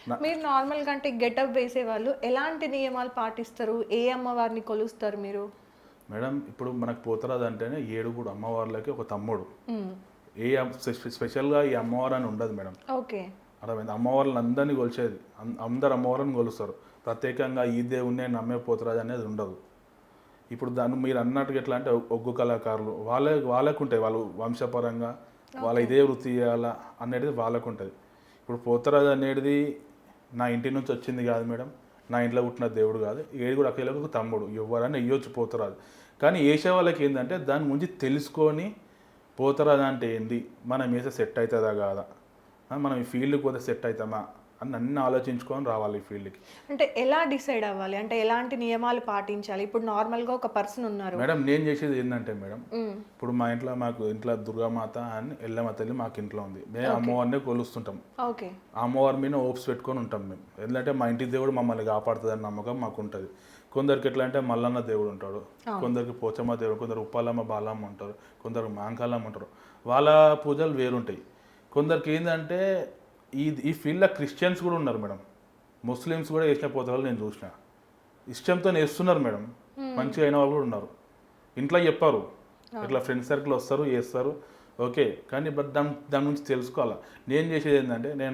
మీరు నార్మల్‌గా అంటే గెటప్ వేసేవాళ్ళు ఎలాంటి నియమాలు పాటిస్తారు? ఏ అమ్మవారిని కొలుస్తారు మీరు? మేడం ఇప్పుడు మనకు పోతరాజు అంటేనే ఏడుగురు అమ్మవార్లకి ఒక తమ్ముడు. హ్మ్. ఏ స్పెషల్‌గా ఈ అమ్మవారు అని ఉండదు మేడం. ఓకే. అర్థమైందా? అమ్మవార్లను అందరినీ కొలిచేది. అందరు అమ్మవారిని కొలుస్తారు. ప్రత్యేకంగా ఈ దేవుడినే నమ్మే పోతరాజు అనేది ఉండదు. ఇప్పుడు దాన్ని మీరు అన్నట్టుగా ఎట్లా అంటే ఒగ్గు కళాకారులు వాళ్ళకు ఉంటాయి. వాళ్ళు వంశపరంగా వాళ్ళ ఓకే. ఇదే వృత్తి చేయాలా అనేది వాళ్ళకు ఉంటుంది. ఇప్పుడు పోతరాజు అనేది నా ఇంటి నుంచి వచ్చింది కాదు మేడం. నా ఇంట్లో పుట్టిన దేవుడు కాదు. ఏడుగురు అక్కయ్యలకు తమ్ముడు. ఎవరైనా ఎయ్యొచ్చు పోతరాజు. కానీ ఏసే వాళ్ళకి ఏంటంటే దాని గురించి తెలుసుకొని పోతరాజు అంటే ఏంది? మనం వేస్తే సెట్ అవుతుందా కాదా? మనం ఈ ఫీల్డ్కి పోతే సెట్ అవుతామా? అని అన్నీ ఆలోచించుకొని రావాలి ఈ ఫీల్డ్కి. అంటే ఎలా డిసైడ్ అవ్వాలి? అంటే ఎలాంటి నియమాలు పాటించాలి? ఇప్పుడు నార్మల్‌గా ఒక పర్సన్ ఉన్నారు. మేడం నేను చేసేది ఏంటంటే మేడం, హ్మ్. ఇప్పుడు మాకు ఇంట్లో దుర్గామాత అండ్ ఎల్లమ్మ తల్లి మాకు ఇంట్లో ఉంది. మేము ఓకే. అమ్మవారినే కొలుస్తుంటాం. ఓకే. ఆ అమ్మవారి మీద హోప్స్ పెట్టుకొని ఉంటాం మేము. ఎందుకంటే మా ఇంటి దేవుడు మమ్మల్ని కాపాడుతుందని నమ్మకం మాకు ఉంటుంది. కొందరికి ఎట్లా అంటే మల్లన్న దేవుడు ఉంటాడు, అవును. కొందరికి పోచమ్మ దేవుడు, కొందరు ఉప్పాలమ్మ బాలమ్మ ఉంటారు, కొందరు మాంకాలమ్మ ఉంటారు. వాళ్ళ పూజలు వేరుంటాయి. కొందరికి ఏంటంటే ఈ ఫీల్డ్లో క్రిస్టియన్స్ కూడా ఉన్నారు మేడం. ముస్లిమ్స్ కూడా వేసిన పోతాలు నేను చూసిన. ఇష్టంతో వేస్తున్నారు మేడం. మంచిగా అయిన వాళ్ళు కూడా ఉన్నారు. ఇంట్లో చెప్పారు, ఇట్లా ఫ్రెండ్ సర్కిల్ వస్తారు చేస్తారు, ఓకే. కానీ బట్ దాని గురించి తెలుసుకోవాలి. నేను చేసేది ఏంటంటే నేను